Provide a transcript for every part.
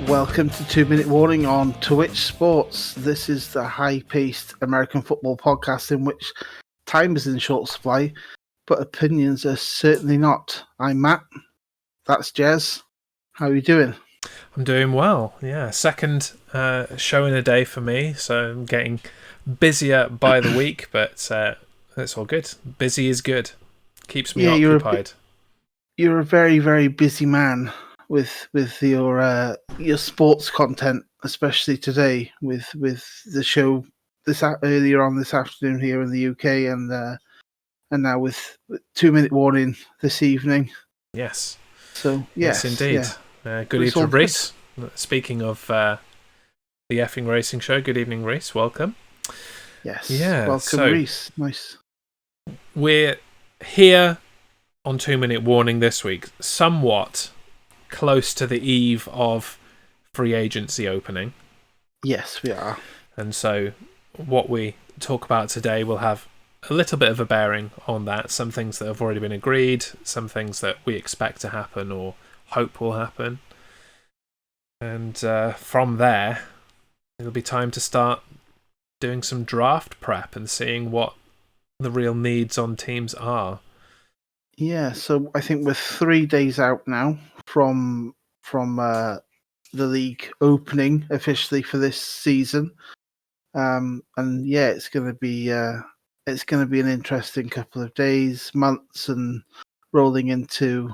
Welcome to 2 Minute Warning on Twitch Sports. This is the high-paced American football podcast in which time is in short supply, but opinions are certainly not. I'm Matt. That's Jez. How are you doing? I'm doing well, yeah. Second show in a day for me, so I'm getting busier by the week, but it's all good. Busy is good. Keeps me occupied. You're a very, very busy man with your sports content, especially today with the show earlier on this afternoon here in the UK, and now with 2 Minute Warning this evening. Yes. So yes indeed. Yeah. Good evening, Reese. Speaking of the effing racing show, good evening, Reese. Welcome. Yes. Yeah. Welcome, Reese. Nice. We're here on 2 Minute Warning this week, somewhat close to the eve of free agency opening. Yes, we are. And so what we talk about today will have a little bit of a bearing on that. Some things that have already been agreed, some things that we expect to happen or hope will happen. And from there, it'll be time to start doing some draft prep and seeing what the real needs on teams are. Yeah, so I think we're 3 days out now from the league opening officially for this season, and yeah, it's going to be an interesting couple of days, months, and rolling into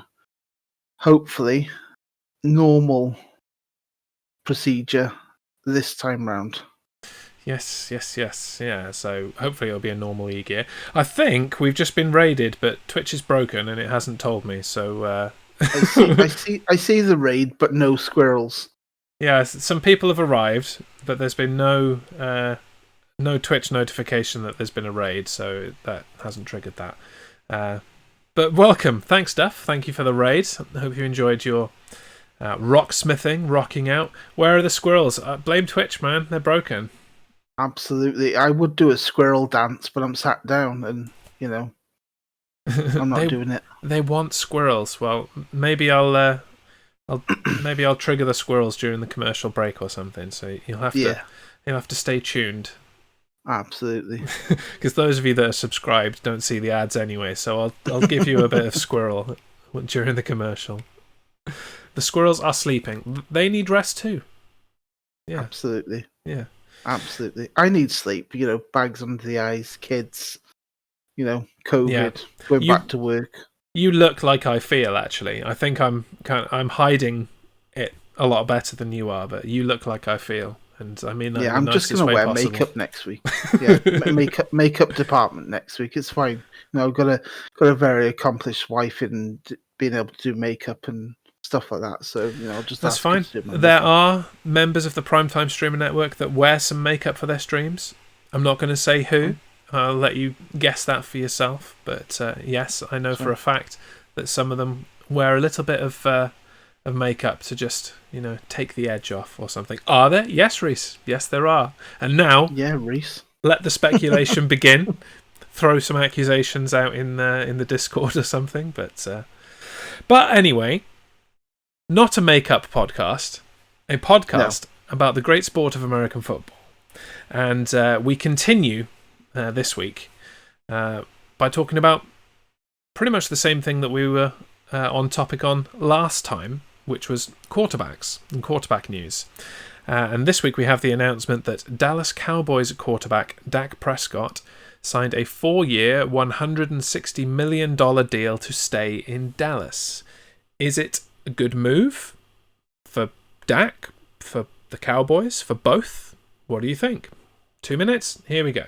hopefully normal procedure this time round. Yes. Yeah, so hopefully it'll be a normal league year. I think we've just been raided, but Twitch is broken and it hasn't told me, so... I see the raid, but no squirrels. Yeah, some people have arrived, but there's been no Twitch notification that there's been a raid, so that hasn't triggered that. But welcome. Thanks, Duff. Thank you for the raid. I hope you enjoyed your rocksmithing, rocking out. Where are the squirrels? Blame Twitch, man. They're broken. Absolutely. I would do a squirrel dance, but I'm sat down and, I'm not doing it. They want squirrels. Well, maybe I'll trigger the squirrels during the commercial break or something. So you'll have to stay tuned. Absolutely. Because those of you that are subscribed don't see the ads anyway. So I'll give you a bit of squirrel during the commercial. The squirrels are sleeping. They need rest too. Yeah. Absolutely. Yeah. Absolutely. I need sleep. Bags under the eyes, kids. COVID. Going back to work. You look like I feel. Actually, I think I'm hiding it a lot better than you are. But you look like I feel, and I mean that. Yeah, I'm just going to wear makeup next week. Yeah, makeup department next week. It's fine. I've got a very accomplished wife in being able to do makeup and stuff like that. So just that's fine. There are members of the Primetime Streamer Network that wear some makeup for their streams. I'm not going to say who. I'll let you guess that for yourself. But yes, I know for a fact that some of them wear a little bit of makeup to just take the edge off or something. Are there? Yes, Reese. Yes, there are. And now, yeah, Reese. Let the speculation begin. Throw some accusations out in the Discord or something. But anyway. Not a makeup podcast, a podcast about the great sport of American football. And we continue this week by talking about pretty much the same thing that we were on topic on last time, which was quarterbacks and quarterback news. And this week we have the announcement that Dallas Cowboys quarterback Dak Prescott signed a 4-year, $160 million deal to stay in Dallas. Is it a good move for Dak, for the Cowboys, for both? What do you think? 2 minutes, here we go.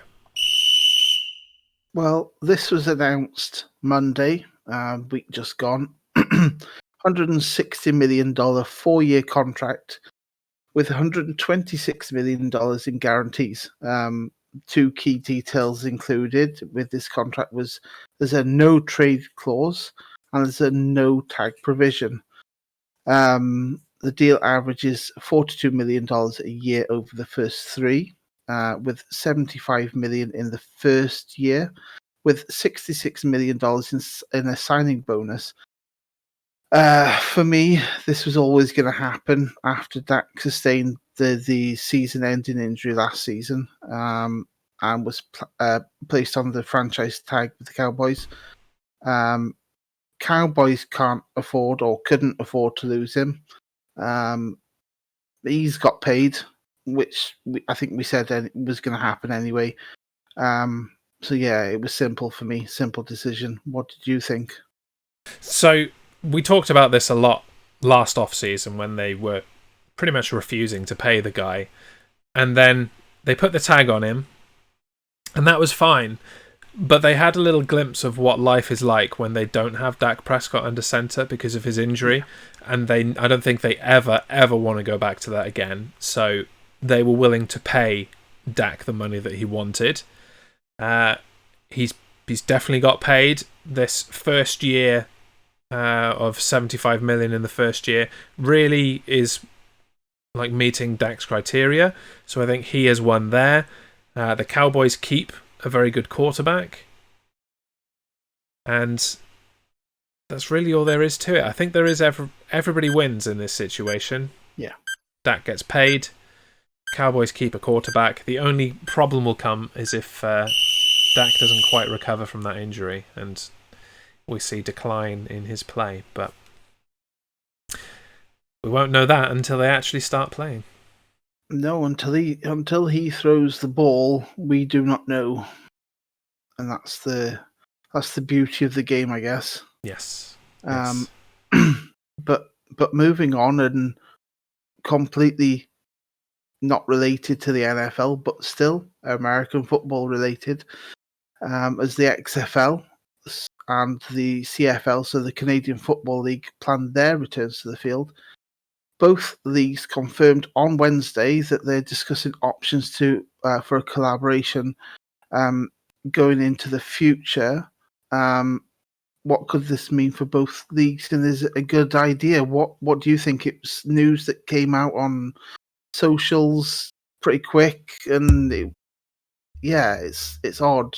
Well, this was announced Monday, week just gone. $160 million 4-year contract with $126 million in guarantees. 2 key details included with this contract was there's a no trade clause and there's a no tag provision. The deal averages $42 million a year over the first 3, with $75 million in the first year, with $66 million in a signing bonus. For me, this was always going to happen after Dak sustained the season-ending injury last season, and was placed on the franchise tag with the Cowboys. Cowboys can't afford or couldn't afford to lose him. He's got paid, which I think we said was going to happen anyway. So yeah, it was simple for me. Simple decision. What did you think? So we talked about this a lot last off-season when they were pretty much refusing to pay the guy. And then they put the tag on him, and that was fine. But they had a little glimpse of what life is like when they don't have Dak Prescott under center because of his injury. And I don't think they ever want to go back to that again. So they were willing to pay Dak the money that he wanted. He's definitely got paid. This first year of $75 million in the first year really is like meeting Dak's criteria. So I think he has won there. The Cowboys keep a very good quarterback, and that's really all there is to it. I think there is everybody wins in this situation. Yeah, Dak gets paid. Cowboys keep a quarterback. The only problem will come is if Dak doesn't quite recover from that injury, and we see decline in his play. But we won't know that until they actually start playing. No, until he throws the ball, we do not know, and that's the beauty of the game, I guess. Yes. But moving on, and completely not related to the NFL, but still American football related, as the XFL and the CFL, so the Canadian Football League, planned their returns to the field. Both leagues confirmed on Wednesday that they're discussing options for a collaboration going into the future. What could this mean for both leagues? And is it a good idea? What do you think? It's news that came out on socials pretty quick, and it's odd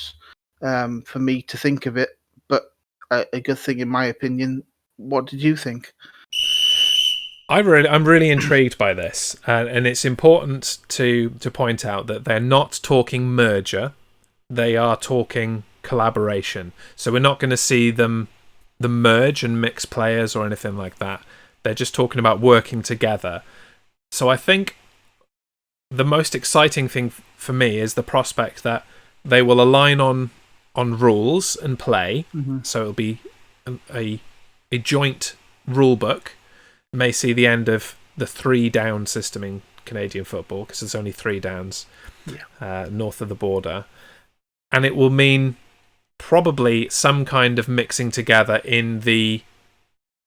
for me to think of it, but a good thing in my opinion. What did you think? I'm really intrigued by this, and it's important to point out that they're not talking merger; they are talking collaboration. So we're not going to see them merge and mix players or anything like that. They're just talking about working together. So I think the most exciting thing for me is the prospect that they will align on rules and play. Mm-hmm. So it'll be a joint rule book. May see the end of the 3-down system in Canadian football because there's only 3 downs north of the border. And it will mean probably some kind of mixing together in the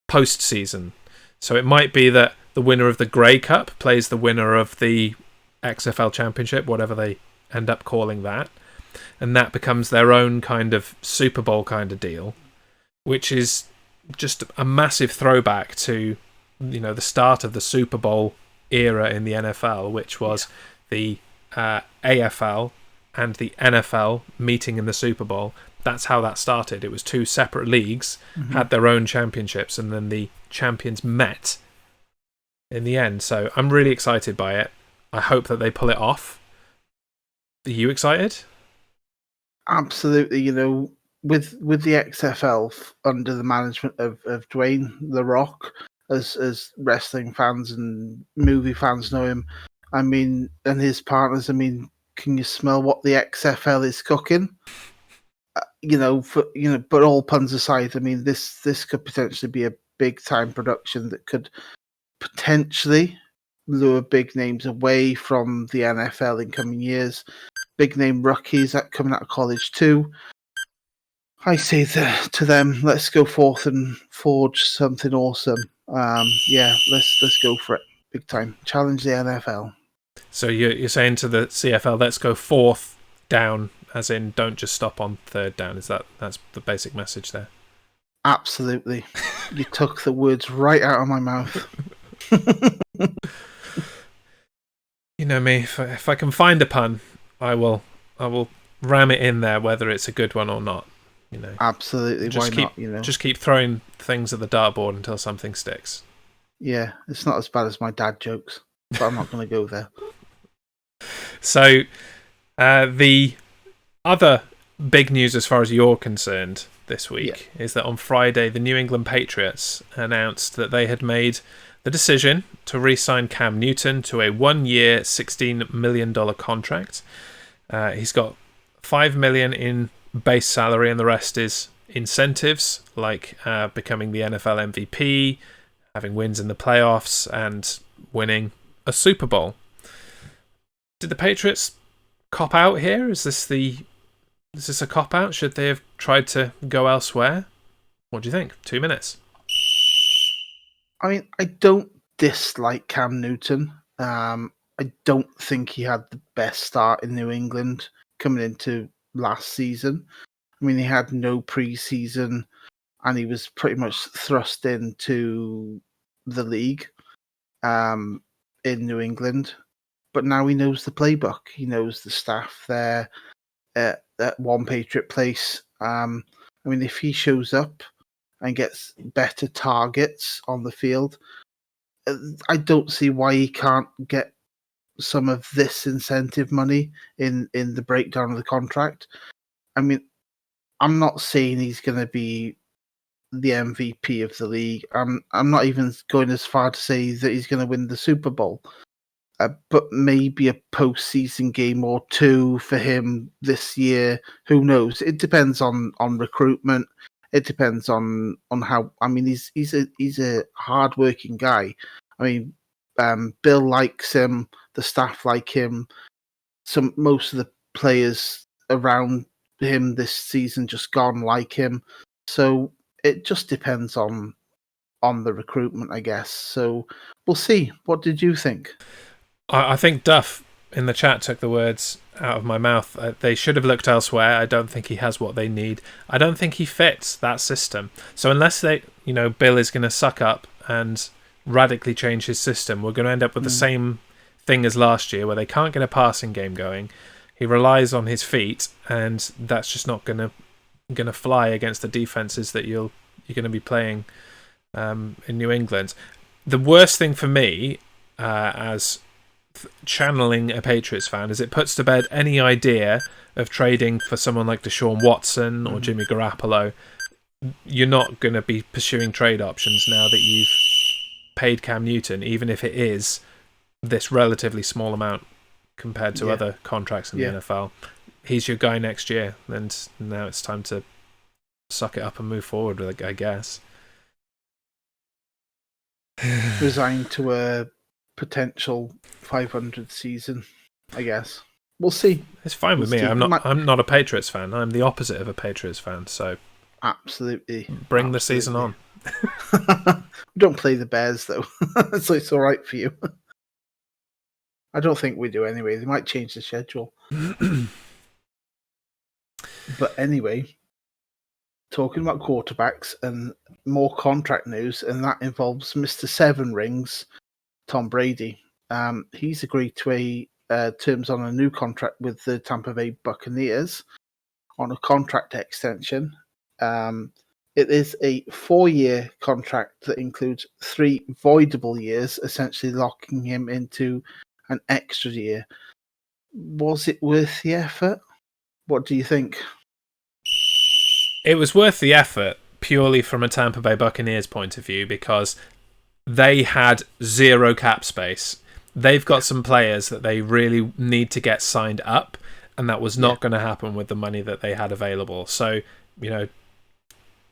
postseason. So it might be that the winner of the Grey Cup plays the winner of the XFL Championship, whatever they end up calling that. And that becomes their own kind of Super Bowl kind of deal, which is just a massive throwback to the start of the Super Bowl era in the NFL, which was the AFL and the NFL meeting in the Super Bowl. That's how that started. It was 2 separate leagues, had their own championships, and then the champions met in the end. So I'm really excited by it. I hope that they pull it off. Are you excited? Absolutely. With the XFL under the management of Dwayne The Rock, as wrestling fans and movie fans know him, and his partners, can you smell what the XFL is cooking? But all puns aside, this could potentially be a big time production that could potentially lure big names away from the NFL in coming years. Big name rookies that coming out of college too. I say to them, let's go forth and forge something awesome. Let's go for it, big time. Challenge the NFL. So you're saying to the CFL, let's go 4th down, as in don't just stop on 3rd down. That's the basic message there? Absolutely. You took the words right out of my mouth. You know me. If I can find a pun, I will ram it in there, whether it's a good one or not. Absolutely. Why not? Just keep throwing things at the dartboard until something sticks. Yeah, it's not as bad as my dad jokes, but I'm not going to go there. So, the other big news as far as you're concerned this week is that on Friday, the New England Patriots announced that they had made the decision to re-sign Cam Newton to a 1-year, $16 million contract. He's got $5 million in base salary, and the rest is incentives like becoming the NFL MVP, having wins in the playoffs, and winning a Super Bowl. Did the Patriots cop out here? Is this a cop out? Should they have tried to go elsewhere? What do you think? 2 minutes. I mean, I don't dislike Cam Newton. I don't think he had the best start in New England coming into last season. I mean, he had no preseason, and he was pretty much thrust into the league in New England. But now he knows the playbook. He knows the staff there at One Patriot Place. I mean, if he shows up and gets better targets on the field, I don't see why he can't get some of this incentive money in the breakdown of the contract. I mean, I'm not saying he's going to be the MVP of the league. I'm not even going as far to say that he's going to win the Super Bowl. But maybe a postseason game or two for him this year. Who knows? It depends on recruitment. It depends on how. I mean, he's a hardworking guy. I mean, Bill likes him. The staff like him. Most of the players around him this season just gone like him. So it just depends on the recruitment, I guess. So we'll see. What did you think? I think Duff in the chat took the words out of my mouth. They should have looked elsewhere. I don't think he has what they need. I don't think he fits that system. So unless Bill is going to suck up and radically change his system, we're going to end up with the same thing as last year, where they can't get a passing game going. He relies on his feet, and that's just not going to fly against the defenses that you're going to be playing in New England. The worst thing for me, as channeling a Patriots fan, is it puts to bed any idea of trading for someone like Deshaun Watson or Jimmy Garoppolo. You're not going to be pursuing trade options now that you've paid Cam Newton, even if it is this relatively small amount compared to other contracts in the NFL. He's your guy next year, and now it's time to suck it up and move forward with it, I guess. Resign to a potential 500 season, I guess. We'll see. It's fine with me. I'm not a Patriots fan. I'm the opposite of a Patriots fan. So absolutely, bring the season on. Don't play the Bears though, so it's all right for you. I don't think we do anyway. They might change the schedule. But anyway, talking about quarterbacks and more contract news, and that involves Mr. Seven Rings, Tom Brady. He's agreed to terms on a new contract with the Tampa Bay Buccaneers on a contract extension. It is a 4-year contract that includes 3 voidable years, essentially locking him into an extra year. Was it worth the effort? What do you think? It was worth the effort purely from a Tampa Bay Buccaneers point of view, because they had 0 cap space. They've got some players that they really need to get signed up, and that was not going to happen with the money that they had available. So, I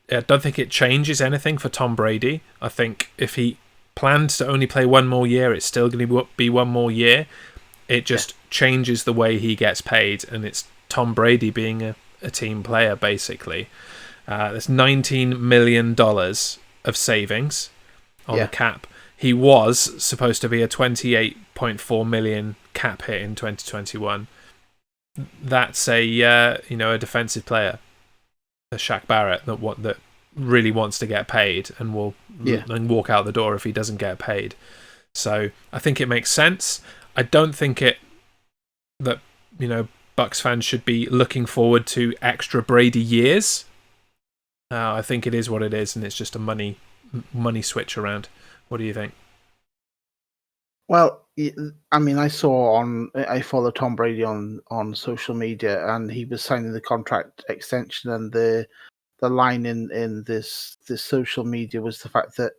don't think it changes anything for Tom Brady. I think if he planned to only play 1 more year, it's still going to be 1 more year. It just changes the way he gets paid, and it's Tom Brady being a team player, basically. There's $19 million of savings on the cap. He was supposed to be a $28.4 million cap hit in 2021. That's a defensive player, a Shaq Barrett, that really wants to get paid and will and walk out the door if he doesn't get paid. So I think it makes sense. I don't think that Bucks fans should be looking forward to extra Brady years I think it is what it is, and it's just a money switch around. What do you think? Well, I mean, I follow Tom Brady on social media, and he was signing the contract extension, and the line in this social media was the fact that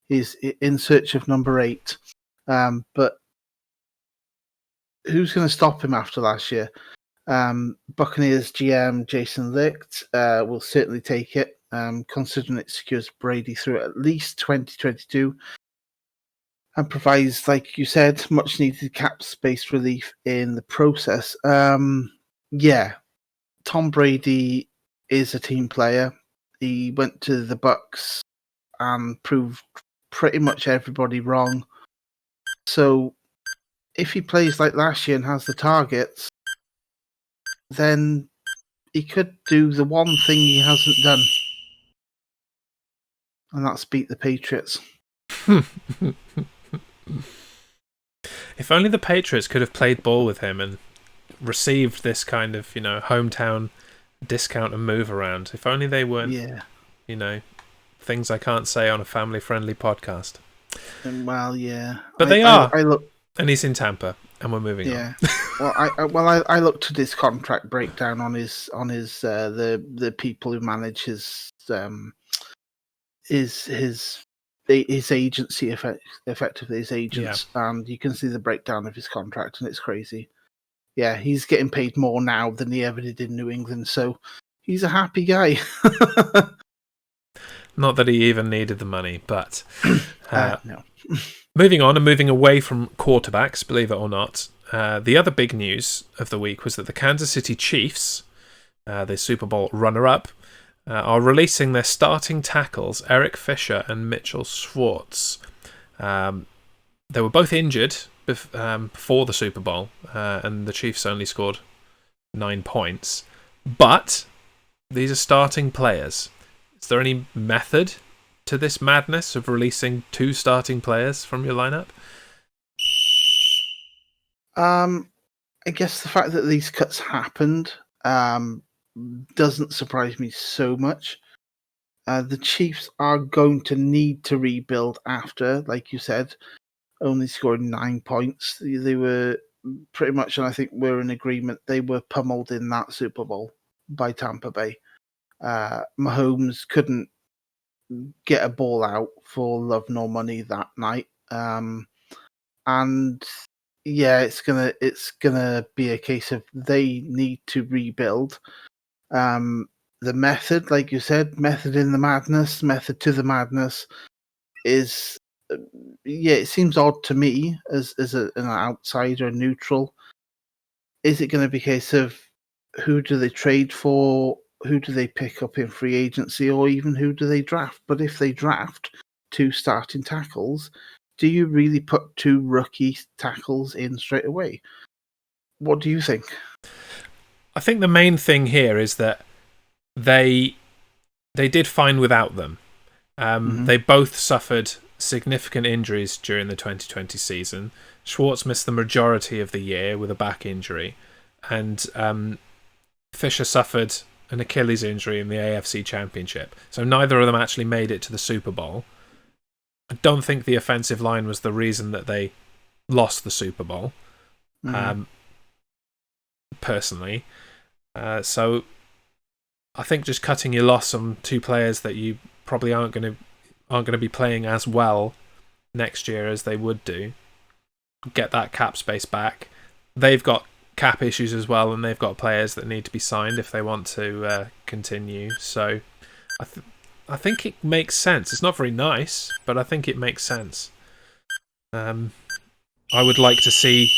he's in search of number 8. But who's going to stop him after last year? Buccaneers GM Jason Licht will certainly take it, considering it secures Brady through at least 2022 and provides, like you said, much needed cap space relief in the process. Yeah, Tom Brady is a team player. He went to the Bucs and proved pretty much everybody wrong. So if he plays like last year and has the targets, then he could do the one thing he hasn't done, and that's beat the Patriots. If only the Patriots could have played ball with him and received this kind of, hometown discount and move around. If only they weren't, things I can't say on a family-friendly podcast. Well, yeah. But they are. And he's in Tampa, and we're moving on. Well, I looked at his contract breakdown on his the people who manage his agency, effectively his agents, and you can see the breakdown of his contract, and it's crazy. Yeah, he's getting paid more now than he ever did in New England, so he's a happy guy. Not that he even needed the money, but no. Moving on and moving away from quarterbacks, believe it or not, the other big news of the week was that the Kansas City Chiefs, the Super Bowl runner-up, are releasing their starting tackles, Eric Fisher and Mitchell Schwartz. They were both injured before the Super Bowl, and the Chiefs only scored 9 points. But these are starting players. Is there any method to this madness of releasing 2 starting players from your lineup? I guess the fact that these cuts happened doesn't surprise me so much. The Chiefs are going to need to rebuild after, like you said, only scoring 9 points. They were pretty much, and I think we're in agreement, they were pummeled in that Super Bowl by Tampa Bay. Mahomes couldn't get a ball out for love nor money that night. And yeah, it's gonna be a case of they need to rebuild. The method, like you said, method in the madness, method to the madness is, it seems odd to me as an outsider, neutral. Is it going to be a case of who do they trade for, who do they pick up in free agency, or even who do they draft? But if they draft 2 starting tackles, do you really put 2 rookie tackles in straight away? What do you think? I think the main thing here is that they did fine without them. They both suffered significant injuries during the 2020 season. Schwartz missed the majority of the year with a back injury, and Fisher suffered an Achilles injury in the AFC Championship. So neither of them actually made it to the Super Bowl. I don't think the offensive line was the reason that they lost the Super Bowl, personally. So I think just cutting your loss on 2 players that you probably aren't going to be playing as well next year as they would do, get that cap space back. They've got cap issues as well, and they've got players that need to be signed if they want to continue. So I think it makes sense. It's not very nice, but I think it makes sense. I would like to see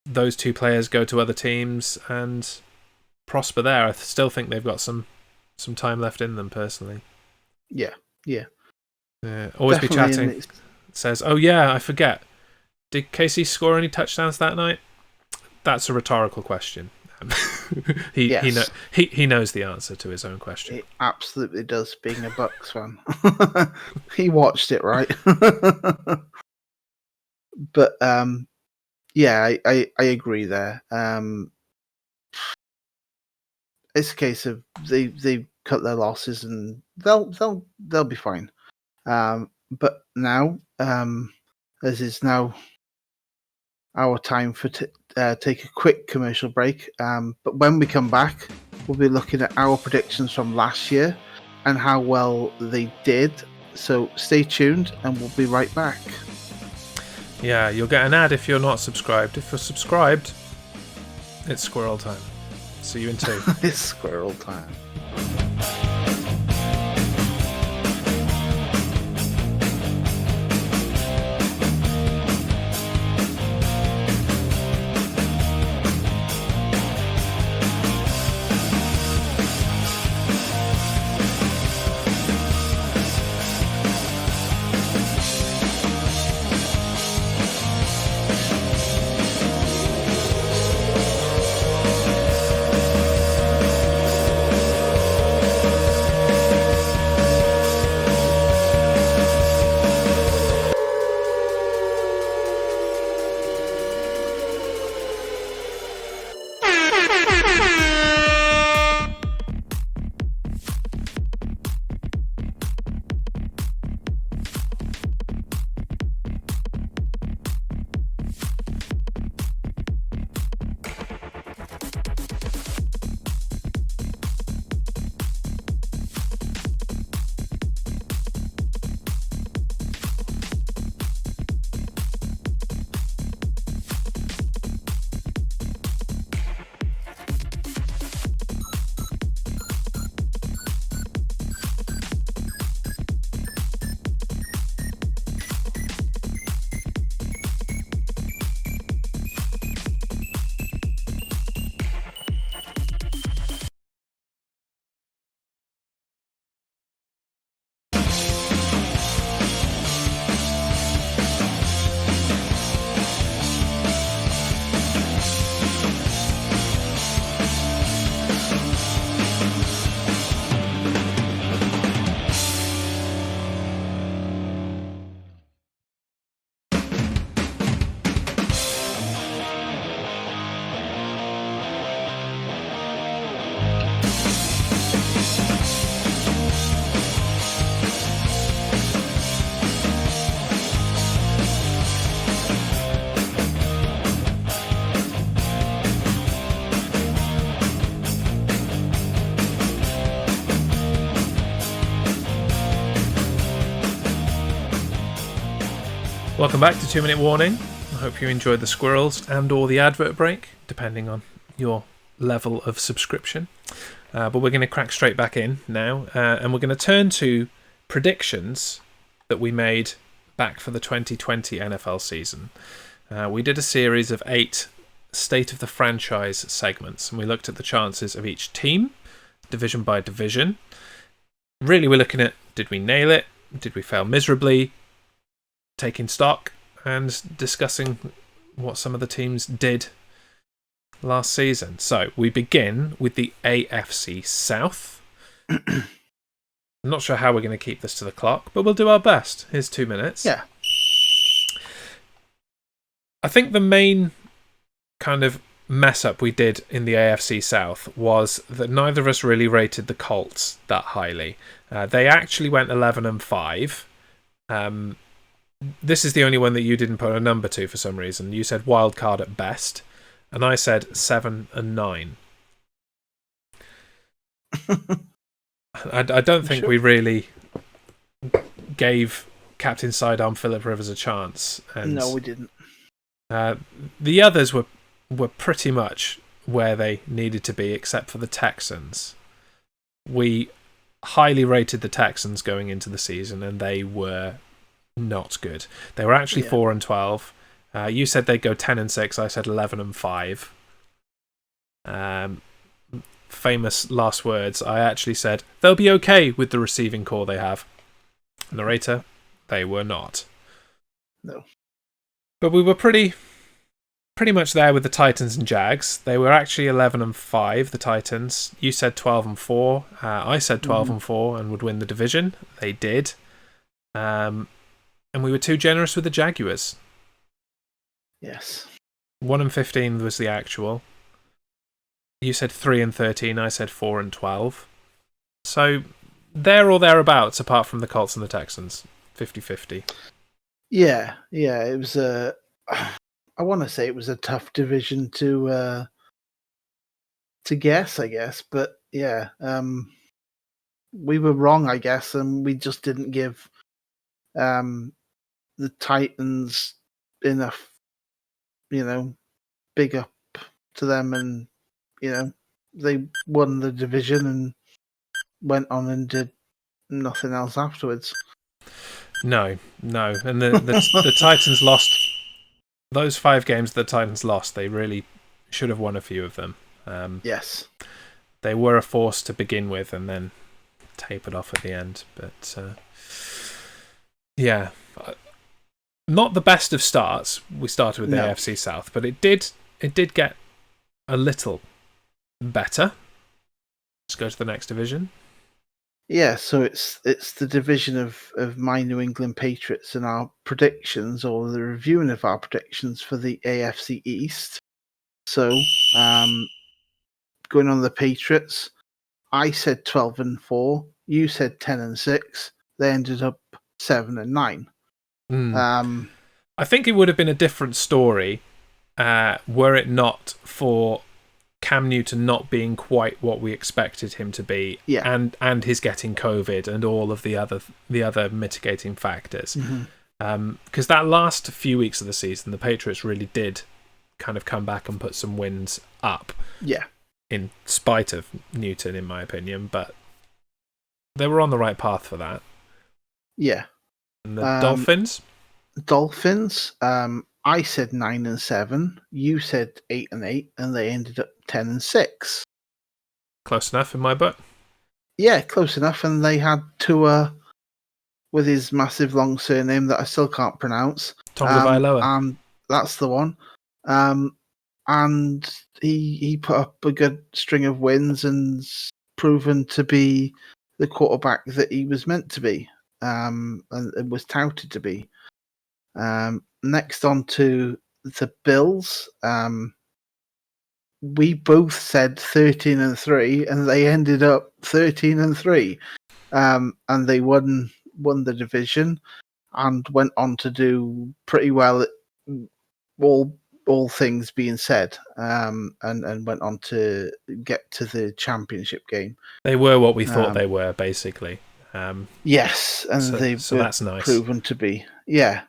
those 2 players go to other teams and prosper there. I still think they've got some time left in them, personally. Yeah. Always Definitely. Be chatting. Says, "Oh yeah, I forget. Did Casey score any touchdowns that night?" That's a rhetorical question. He knows the answer to his own question. He absolutely does, being a Bucs fan. He watched it, right? But yeah, I agree there. It's a case of they cut their losses, and they'll be fine. But now, as is now our time for take a quick commercial break. But when we come back, we'll be looking at our predictions from last year and how well they did. So stay tuned, and we'll be right back. Yeah, you'll get an ad if you're not subscribed. If you're subscribed, it's squirrel time. See you in 2. It's squirrel time. Welcome back to 2 Minute Warning. I hope you enjoyed the squirrels and or the advert break, depending on your level of subscription. But we're going to crack straight back in now, and we're going to turn to predictions that we made back for the 2020 NFL season. We did a series of 8 State of the Franchise segments, and we looked at the chances of each team, division by division. Really, we're looking at, did we nail it? Did we fail miserably? Taking stock and discussing what some of the teams did last season. So we begin with the AFC South. I'm not sure how we're going to keep this to the clock, but we'll do our best. Here's 2 minutes. Yeah. I think the main kind of mess up we did in the AFC South was that neither of us really rated the Colts that highly. They actually went 11-5. This is the only one that you didn't put a number to for some reason. You said wild card at best, and I said 7-9. I don't think we really gave Captain Sidearm Philip Rivers a chance. And, no, we didn't. The others were pretty much where they needed to be, except for the Texans. We highly rated the Texans going into the season, and they were not good. They were actually 4-12. You said they'd go 10-6. I said 11-5. Famous last words. I actually said they'll be okay with the receiving core they have. Narrator, they were not. No. But we were pretty much there with the Titans and Jags. They were actually 11-5. The Titans. You said 12-4. I said 12-4 and would win the division. They did. And we were too generous with the Jaguars. Yes. 1-15 was the actual. You said 3-13. I said 4-12. So there or thereabouts, apart from the Colts and the Texans, 50-50. Yeah. It was I want to say it was a tough division to guess, I guess, but yeah, we were wrong, I guess, and we just didn't give the Titans enough, big up to them, and they won the division and went on and did nothing else afterwards. No, and the Titans lost those 5 games. The Titans lost. They really should have won a few of them. Yes, they were a force to begin with, and then tapered off at the end. But yeah, not the best of starts. We started with the AFC South, but it did get a little better. Let's go to the next division. Yeah, so it's the division of my New England Patriots and our predictions, or the reviewing of our predictions for the AFC East. So, going on the Patriots, I said 12-4. You said 10-6. They ended up 7-9. I think it would have been a different story were it not for Cam Newton not being quite what we expected him to be, and his getting COVID and all of the other mitigating factors. Because that last few weeks of the season, the Patriots really did kind of come back and put some wins up. Yeah. In spite of Newton, in my opinion, but they were on the right path for that. Yeah. And the Dolphins? Dolphins, I said 9-7. You said 8-8, and they ended up 10-6. Close enough in my book. Yeah, close enough. And they had Tua with his massive long surname that I still can't pronounce. Tagovailoa. And that's the one. And he put up a good string of wins and proven to be the quarterback that he was meant to be, and was touted to be. Next on to the Bills. We both said 13-3, and they ended up 13-3. And they won the division and went on to do pretty well, all things being said, and went on to get to the championship game. They were what we thought they were, basically. Yes, and so that's nice. Proven to be. Yeah.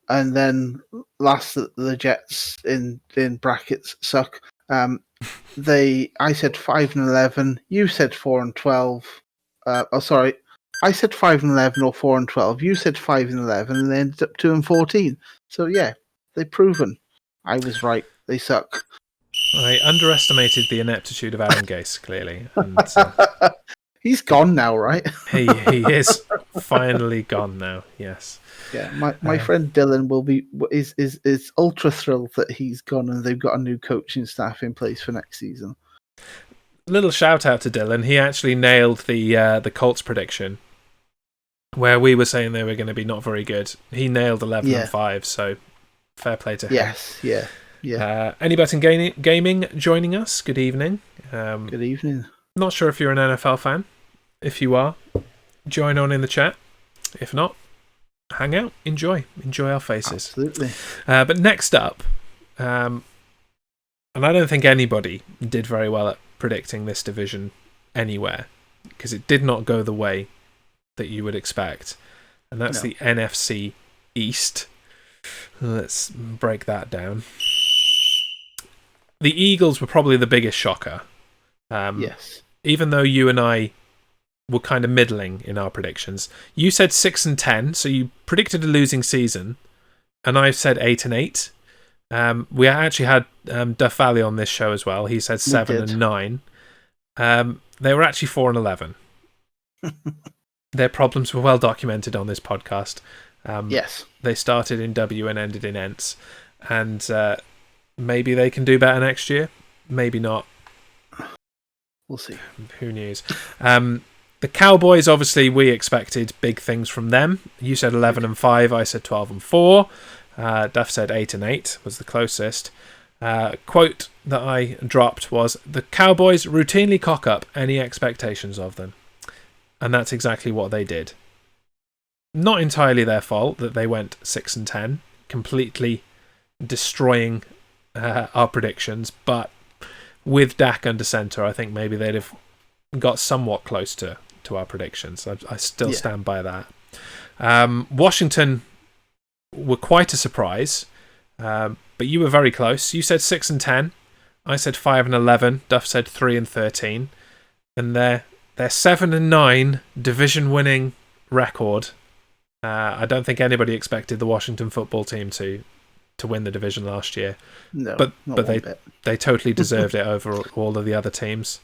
And then last, the Jets in brackets suck. I said 5-11. You said 4-12. Sorry, I said 5-11 or 4-12. You said 5-11, and they ended up 2-14. So yeah, they've proven I was right. They suck. I underestimated the ineptitude of Adam Gase, clearly. And, he's gone now, right? he is finally gone now. Yes. Yeah, my friend Dylan is ultra thrilled that he's gone, and they've got a new coaching staff in place for next season. Little shout out to Dylan. He actually nailed the Colts prediction, where we were saying they were going to be not very good. He nailed 11-5, so fair play to him. Yes, yeah. Any betting gaming joining us? Good evening. Good evening. Not sure if you're an NFL fan. If you are, join on in the chat. If not, hang out, enjoy our faces. Absolutely. But next up, and I don't think anybody did very well at predicting this division anywhere, because it did not go the way that you would expect, and that's the NFC East. Let's break that down. The Eagles were probably the biggest shocker. Yes. Even though you and I were kind of middling in our predictions. You said 6-10, so you predicted a losing season, and I said 8-8. We actually had Duff Valley on this show as well. He said 7-9. They were actually 4-11. Their problems were well documented on this podcast. Yes. They started in W and ended in Ents. And maybe they can do better next year. Maybe not. We'll see. Who knows? The Cowboys, obviously, we expected big things from them. You said 11-5. I said 12-4. Duff said 8-8 was the closest. Quote that I dropped was, "The Cowboys routinely cock up any expectations of them." and that's exactly what they did. Not entirely their fault that they went 6-10, completely destroying our predictions, but with Dak under centre, I think maybe they'd have got somewhat close to our predictions. I still stand by that. Washington were quite a surprise, but you were very close. You said 6-10. I said 5-11. Duff said 3-13, and their 7-9 division-winning record. I don't think anybody expected the Washington football team to win the division last year. No, but they totally deserved it over all of the other teams.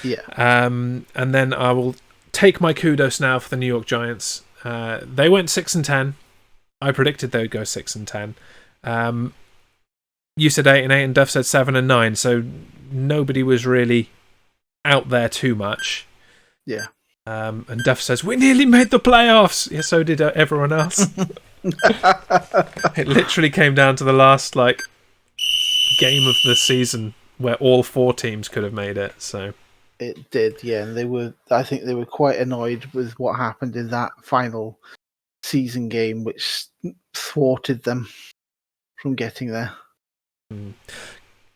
Yeah. And then I will take my kudos now for the New York Giants. They went 6-10. I predicted they would go 6-10. You said 8-8, and Duff said 7-9. So nobody was really out there too much. Yeah. And Duff says, we nearly made the playoffs. Yeah, so did everyone else. It literally came down to the last game of the season where all 4 teams could have made it. So it did, yeah. And I think they were quite annoyed with what happened in that final season game, which thwarted them from getting there.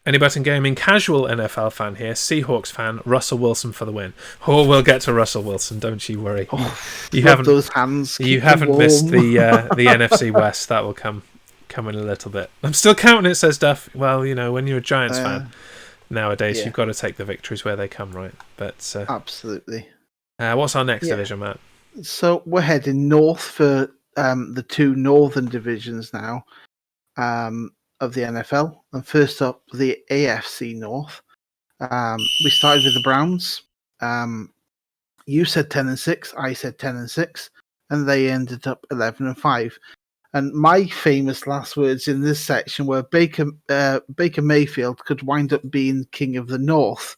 Any betting gaming casual NFL fan here, Seahawks fan, Russell Wilson for the win. Oh, we'll get to Russell Wilson, don't you worry. You haven't those hands. You haven't missed the NFC West. That will come in a little bit. I'm still counting it, says Duff. Well, when you're a Giants fan nowadays, you've got to take the victories where they come, right? But absolutely. What's our next division, Matt? So we're heading north for the 2 northern divisions now. Of the NFL, and first up the AFC North. We started with the Browns. You said 10-6, I said 10-6, and they ended up 11-5. And my famous last words in this section were Baker Mayfield could wind up being king of the North,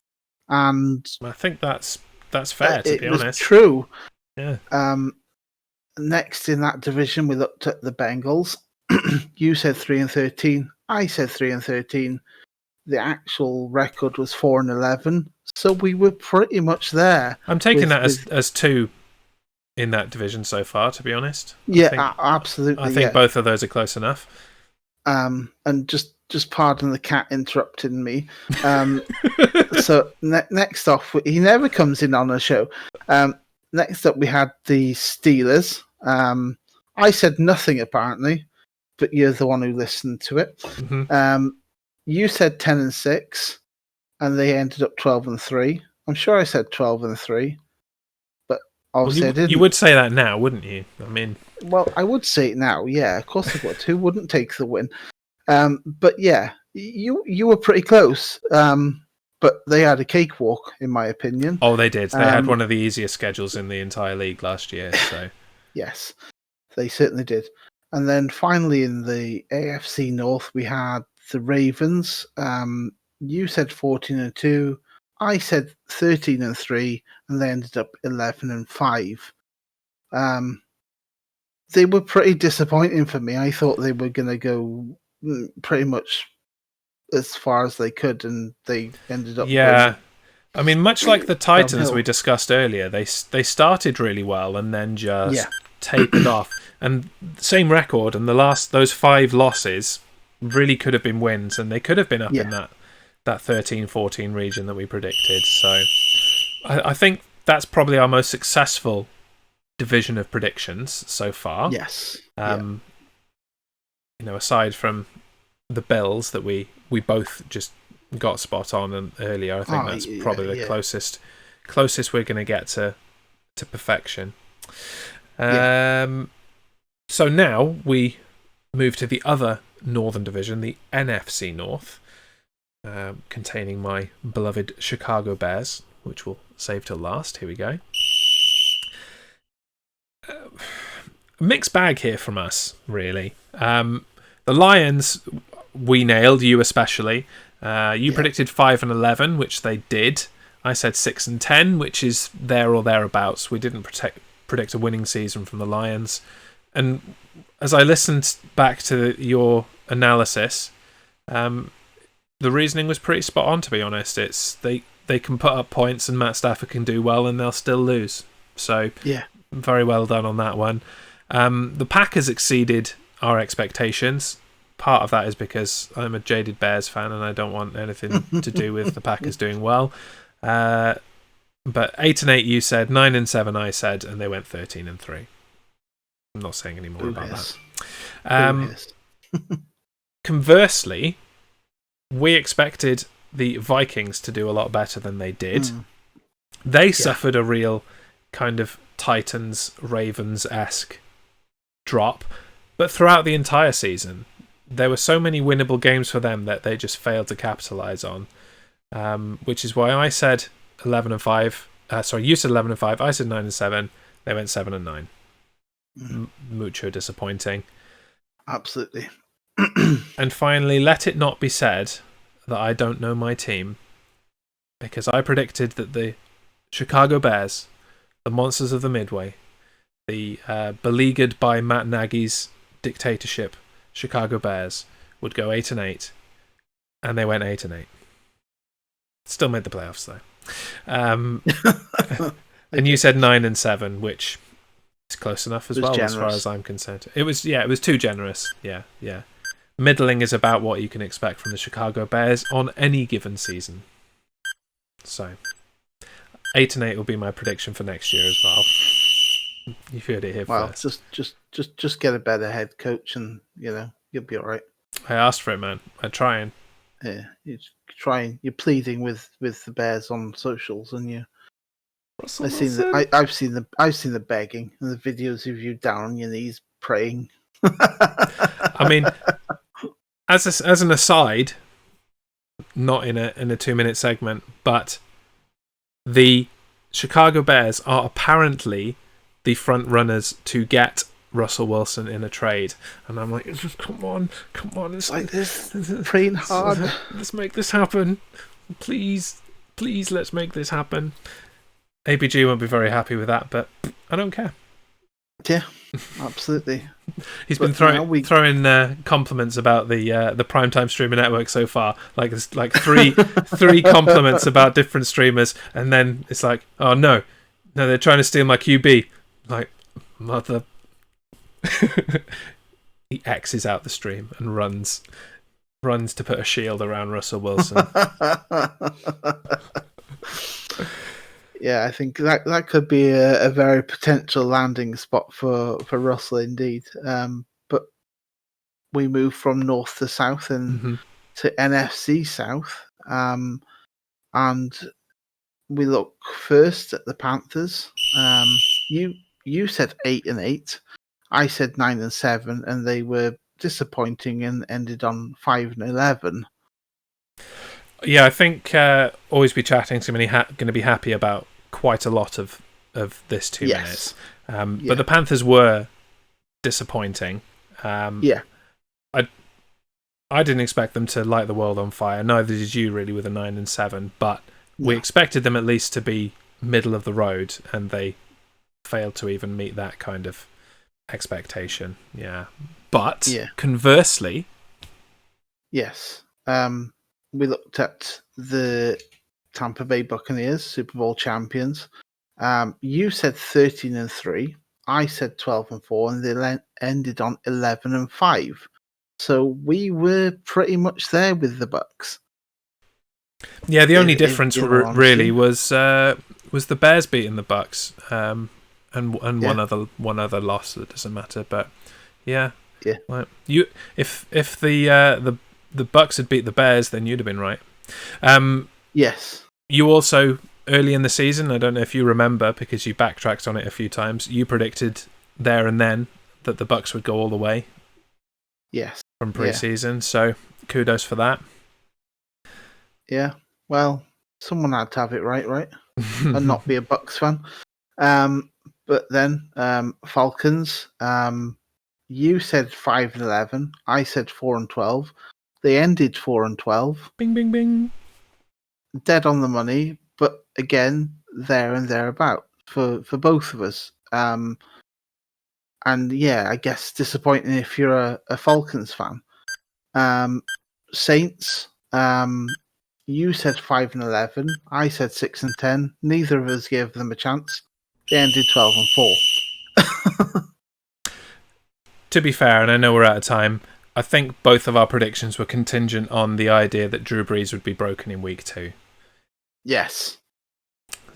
and I think that's fair. To be honest, was true. Yeah. Next in that division, we looked at the Bengals. You said 3-13. I said 3-13. The actual record was 4-11. So we were pretty much there. I'm taking that as 2 in that division so far, to be honest. Yeah, absolutely. I think both of those are close enough. And just pardon the cat interrupting me. So next off, he never comes in on a show. Next up, we had the Steelers. I said nothing apparently, but you're the one who listened to it. Mm-hmm. You said 10-6, and they ended up 12-3. I'm sure I said 12-3, but obviously I didn't. You would say that now, wouldn't you? I mean, well, I would say it now. Yeah, of course I would. Who wouldn't take the win? But yeah, you were pretty close. But they had a cakewalk, in my opinion. Oh, they did. They had one of the easiest schedules in the entire league last year. So yes, they certainly did. And then finally in the AFC North, we had the Ravens. You said 14-2. I said 13-3, and they ended up 11-5. They were pretty disappointing for me. I thought they were going to go pretty much as far as they could, and they ended up. Yeah, I mean, much like the Titans we discussed earlier, they started really well and then just tapered off. And same record, and those 5 losses really could have been wins, and they could have been up in that 13-14 region that we predicted. So I think that's probably our most successful division of predictions so far. Yes. Aside from the Bills that we both just got spot on and earlier, I think that's probably the closest we're going to get to perfection. So now we move to the other northern division, the NFC North, containing my beloved Chicago Bears, which we'll save till last. Here we go. Mixed bag here from us, really. The Lions, we nailed, you especially. You predicted 5-11, which they did. I said 6-10, which is there or thereabouts. We didn't predict a winning season from the Lions. And as I listened back to your analysis, the reasoning was pretty spot on, to be honest. It's they can put up points and Matt Stafford can do well and they'll still lose. So yeah, very well done on that one. The Packers exceeded our expectations. Part of that is because I'm a jaded Bears fan and I don't want anything to do with the Packers doing well. But 8-8 you said, 9-7 I said, and they went 13-3. I'm not saying any more about that. Conversely, we expected the Vikings to do a lot better than they did. They suffered a real kind of Titans, Ravens-esque drop, but throughout the entire season, there were so many winnable games for them that they just failed to capitalise on, which is why I said 11-5. Sorry, you said 11-5. I said 9-7. They went 7-9. Mucho disappointing. Absolutely. And finally, let it not be said that I don't know my team, because I predicted that the Chicago Bears, the monsters of the Midway, the beleaguered by Matt Nagy's dictatorship Chicago Bears, would go 8-8, and they went 8-8. Still made the playoffs though. And you said 9-7, which is close enough as well, generous, as far as I'm concerned. It was too generous. Yeah. Middling is about what you can expect from the Chicago Bears on any given season. So 8-8 will be my prediction for next year as well. You've heard it here first. Just get a better head coach, and you'll be all right. I asked for it, man. I'm trying. Yeah, you're trying. You're pleading with the Bears on socials, and you. I've seen the begging and the videos of you down on your knees praying. I mean, as an aside, not in a 2-minute segment, but the Chicago Bears are apparently the front runners to get Russell Wilson in a trade, and I'm like, come on, it's like this, praying hard. Let's make this happen, please, let's make this happen. ABG won't be very happy with that, but I don't care. Yeah, absolutely. He's been throwing compliments about the Primetime Streamer Network so far, like three compliments about different streamers, and then it's like, oh no, they're trying to steal my QB. Like, mother. He X's out the stream and runs to put a shield around Russell Wilson. Yeah, I think that could be a very potential landing spot for Russell indeed. But we move from north to south and to NFC South, and we look first at the Panthers. You said 8-8, I said 9-7, and they were disappointing and ended on 5-11. Yeah, I think Always Be Chatting is going to be happy about quite a lot of this 2 minutes. But the Panthers were disappointing. I didn't expect them to light the world on fire. Neither did you, really, with a 9-7. But we expected them at least to be middle of the road, and they failed to even meet that kind of expectation. Yeah, but conversely, yes. We looked at the Tampa Bay Buccaneers, Super Bowl champions. You said 13-3. I said 12-4, and they ended on 11-5. So we were pretty much there with the Bucs. Yeah, the only difference really was the Bears beating the Bucs, and one other loss that doesn't matter. But like, if the Bucs had beat the Bears, then you'd have been right. Yes. You also, early in the season, I don't know if you remember because you backtracked on it a few times, you predicted there and then that the Bucs would go all the way. Yes. From pre-season, so kudos for that. Yeah, well, someone had to have it right? And not be a Bucs fan. But then, Falcons, you said 5-11, I said 4-12. They ended 4-12. Bing, bing, bing. Dead on the money, but again, there and thereabout for both of us. And yeah, I guess disappointing if you're a Falcons fan. Saints, you said 5-11, I said 6-10. Neither of us gave them a chance. They ended 12-4. To be fair, and I know we're out of time, I think both of our predictions were contingent on the idea that Drew Brees would be broken in week 2. Yes.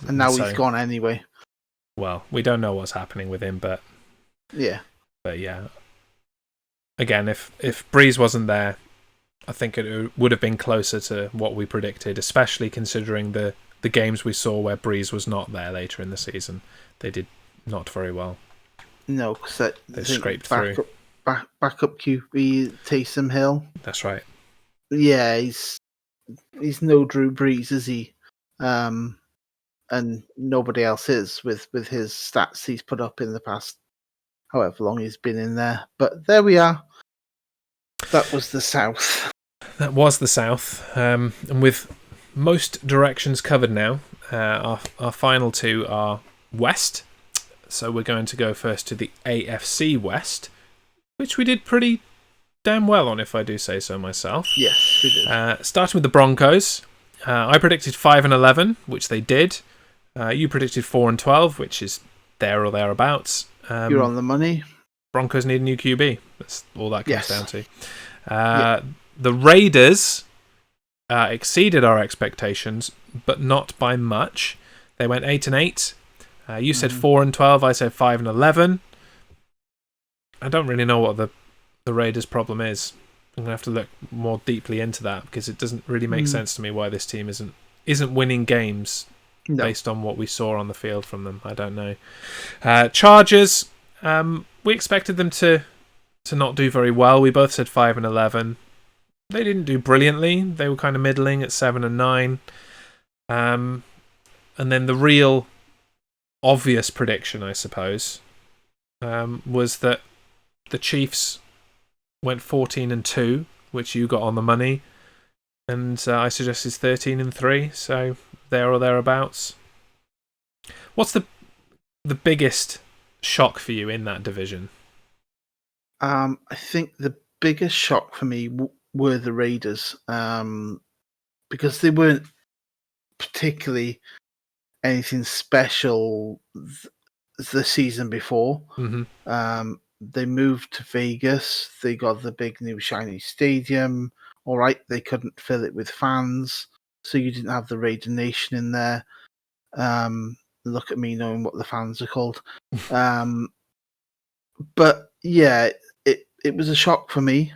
And now he's gone anyway. Well, we don't know what's happening with him, but yeah. Again, if Brees wasn't there, I think it would have been closer to what we predicted, especially considering the games we saw where Brees was not there later in the season. They did not very well. No, because they scraped through. Backup QB Taysom Hill. That's right. Yeah, he's no Drew Brees, is he? And nobody else is with his stats he's put up in the past, however long he's been in there. But there we are. That was the South. That was the South. And with most directions covered now, our final two are West. So we're going to go first to the AFC West, which we did pretty damn well on, if I do say so myself. Yes, we did. Starting with the Broncos, I predicted 5-11, which they did. You predicted 4-12, which is there or thereabouts. You're on the money. Broncos need a new QB. That's all that comes down to. The Raiders exceeded our expectations, but not by much. They went 8-8. You said 4-12. I said 5-11. I don't really know what the Raiders' problem is. I'm gonna have to look more deeply into that because it doesn't really make sense to me why this team isn't winning games based on what we saw on the field from them. I don't know. Chargers. We expected them to not do very well. We both said 5-11. They didn't do brilliantly. They were kind of middling at 7-9. And then the real obvious prediction, I suppose, was that the Chiefs went 14-2, which you got on the money, and I suggested 13-3, so there or thereabouts. What's the biggest shock for you in that division? I think the biggest shock for me were the Raiders, because they weren't particularly anything special the season before. They moved to Vegas. They got the big new shiny stadium. All right, they couldn't fill it with fans, so you didn't have the Raider Nation in there. Look at me knowing what the fans are called. But yeah, it was a shock for me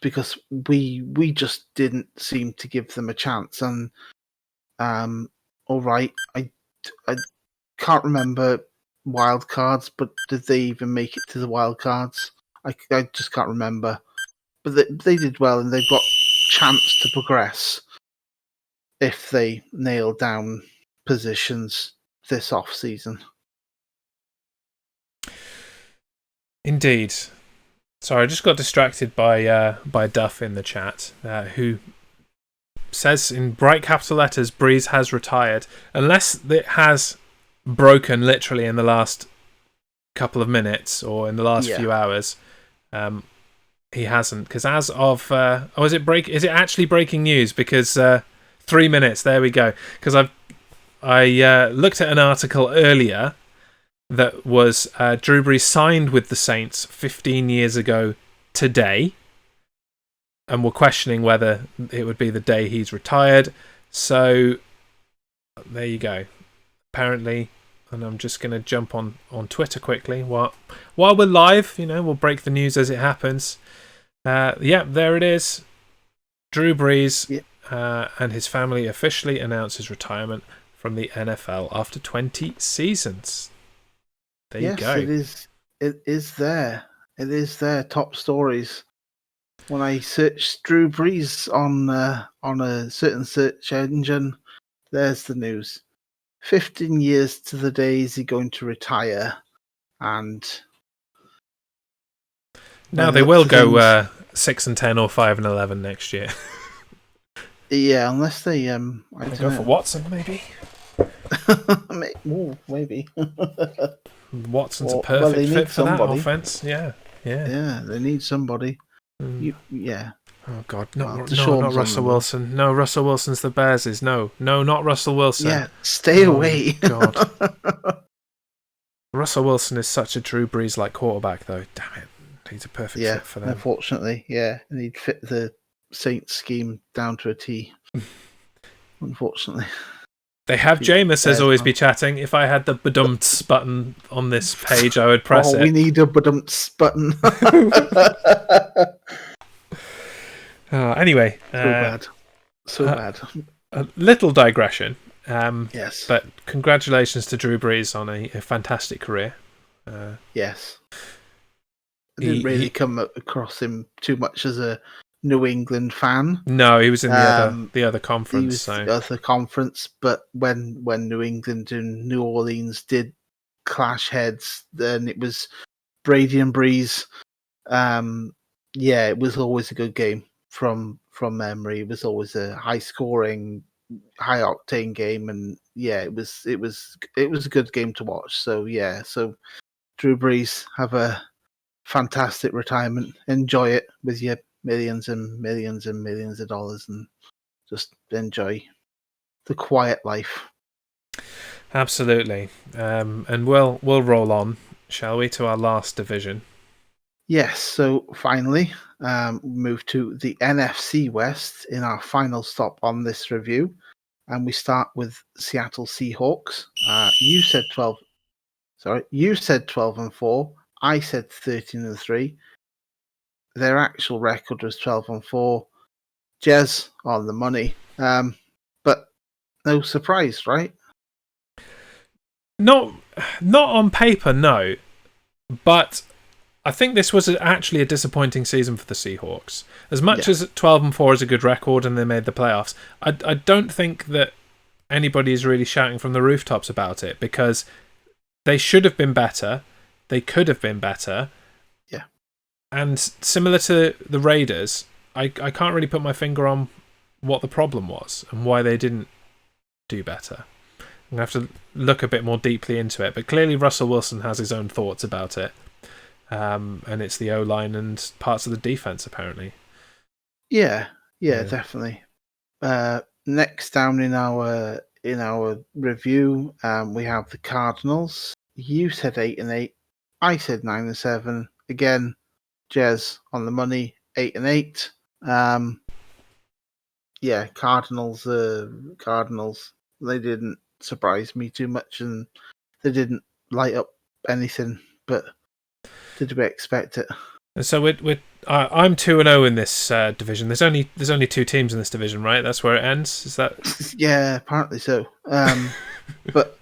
because we just didn't seem to give them a chance. And all right, I can't remember wild cards, but did they even make it to the wild cards? I just can't remember. But they did well, and they've got chance to progress if they nail down positions this off season. Indeed. Sorry, I just got distracted by Duff in the chat, who says in bright capital letters, Breeze has retired. Unless it has broken literally in the last couple of minutes or in the last few hours, he hasn't. Because as of is it actually breaking news? Because 3 minutes, there we go. Because I looked at an article earlier that was Drew Brees signed with the Saints 15 years ago today, and we're questioning whether it would be the day he's retired. So there you go. Apparently, and I'm just going to jump on Twitter quickly while we're live. We'll break the news as it happens. There it is. Drew Brees and his family officially announced his retirement from the NFL after 20 seasons. There you go. It is there. It is there. Top stories. When I searched Drew Brees on a certain search engine, there's the news. 15 years to the day is he going to retire, and now they will go 6-10 or 5-11 next year. Yeah, unless they I don't know. For Watson, maybe. Maybe. Watson's a perfect fit for that offense. Yeah. They need somebody. Oh God, not Russell Wilson. No, Russell Wilson's the Bears'. No, not Russell Wilson. Yeah, stay away. God. Russell Wilson is such a Drew Brees-like quarterback, though. Damn it. He's a perfect fit for them. Unfortunately, and he'd fit the Saints scheme down to a T. Unfortunately. They have Jameis as always be chatting. If I had the badumts button on this page, I would press it. We need a badumts button. Anyway. So bad. A little digression. Yes. But congratulations to Drew Brees on a fantastic career. Yes. I didn't really come across him too much as a New England fan. No, he was in the other conference. He was the other conference, but when New England and New Orleans did clash heads, then it was Brady and Brees. It was always a good game from memory. It was always a high scoring, high octane game, and it was a good game to watch. So Drew Brees, have a fantastic retirement. Enjoy it with your millions and millions and millions of dollars, and just enjoy the quiet life. Absolutely. And we'll roll on, shall we, to our last division? Yes, so finally, move to the NFC West in our final stop on this review. And we start with Seattle Seahawks. You said 12 and 4. I said 13 and 3. Their actual record was 12 and 4. Jez on the money. But no surprise, right? Not on paper, no. But I think this was actually a disappointing season for the Seahawks. As much as 12 and 4 is a good record and they made the playoffs, I don't think that anybody is really shouting from the rooftops about it, because they should have been better. They could have been better. Yeah. And similar to the Raiders, I can't really put my finger on what the problem was and why they didn't do better. I'm going to have to look a bit more deeply into it. But clearly Russell Wilson has his own thoughts about it. And it's the O-line and parts of the defense, apparently. Yeah. Definitely. Next down in our review, we have the Cardinals. You said 8 and 8. I said 9 and 7. Again, Jez on the money, 8 and 8. Cardinals. They didn't surprise me too much, and they didn't light up anything. But did we expect it? And so I'm 2 and 0 in this division. There's only 2 teams in this division, right? That's where it ends. Is that? Yeah, apparently so. But